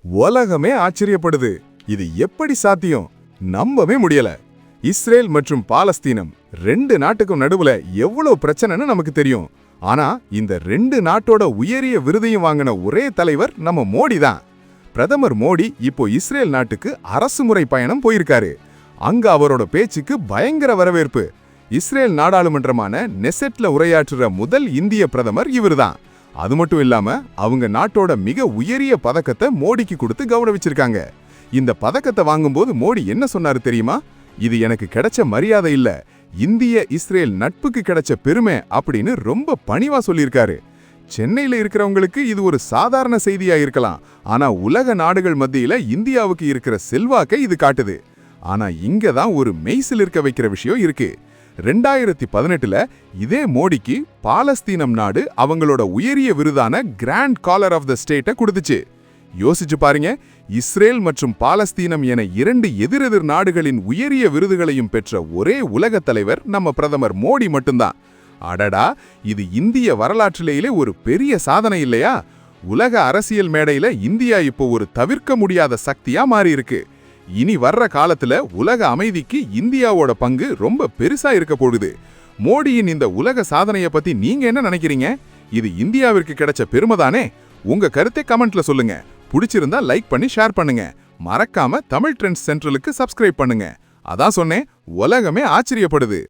உலகமே ஆச்சரியப்படுது. இது எப்படி சாத்தியம்? நம்பவே முடியல. இஸ்ரேல் மற்றும் பாலஸ்தீனம் ரெண்டு நாட்டுக்கும் நடுவுல எவ்வளவு பிரச்சனைன்னு நமக்கு தெரியும். ஆனா இந்த ரெண்டு நாட்டோட உயரிய விருதையும் வாங்கின ஒரே தலைவர் நம்ம மோடி தான். பிரதமர் மோடி இப்போ இஸ்ரேல் நாட்டுக்கு அரசுமுறை பயணம் போயிருக்காரு. அங்க அவரோட பேச்சுக்கு பயங்கர வரவேற்பு. இஸ்ரேல் நாடாளுமன்றமான நெசெட்ல உரையாற்றுற முதல் இந்திய பிரதமர் இவர்தான். அது மட்டும் இல்லாம அவங்க நாட்டோட மிக உயரிய பதக்கத்தை மோடிக்கு கொடுத்து கௌரவிச்சிருக்காங்க. இந்த பதக்கத்தை வாங்கும்போது மோடி என்ன சொன்னாரு தெரியுமா? இது எனக்கு கிடைச்ச மரியாதை இல்ல, இந்திய இஸ்ரேல் நட்புக்கு கிடைச்ச பெருமை அப்படின்னு ரொம்ப பணிவா சொல்லியிருக்காரு. சென்னையில இருக்கிறவங்களுக்கு இது ஒரு சாதாரண செய்தியா இருக்கலாம். ஆனா உலக நாடுகள் மத்தியில இந்தியாவுக்கு இருக்கிற செல்வாக்கை இது காட்டுது. ஆனா இங்க தான் ஒரு மெய்சில் இருக்க வைக்கிற விஷயம் இருக்கு. 2018ல இதே மோடிக்கு பாலஸ்தீனம் நாடு அவங்களோட உயரிய விருதான கிராண்ட் காலர் ஆஃப் த ஸ்டேட்டை கொடுத்துச்சு. யோசிச்சு பாருங்க, இஸ்ரேல் மற்றும் பாலஸ்தீனம் என இரண்டு எதிரெதிர் நாடுகளின் உயரிய விருதுகளையும் பெற்ற ஒரே உலக தலைவர் நம்ம பிரதமர் மோடி மட்டும்தான். அடடா, இது இந்திய வரலாற்றிலேயே ஒரு பெரிய சாதனை இல்லையா? உலக அரசியல் மேடையில இந்தியா இப்போ ஒரு தவிர்க்க முடியாத சக்தியா மாறி இருக்கு. இனி வர்ற காலத்துல உலக அமைதிக்கு இந்தியாவோட பங்கு ரொம்ப பெருசா இருக்க போகுது. மோடியின் இந்த உலக சாதனைய பத்தி நீங்க என்ன நினைக்கிறீங்க? இது இந்தியாவிற்கு கிடைச்ச பெருமை தானே? உங்க கருத்தை கமெண்ட்ல சொல்லுங்க. பிடிச்சிருந்தா லைக் பண்ணி ஷேர் பண்ணுங்க. மறக்காம தமிழ் ட்ரெண்ட்ஸ் சென்ட்ரலுக்கு சப்ஸ்கிரைப் பண்ணுங்க. அதான் சொன்னேன், உலகமே ஆச்சரியப்படுது.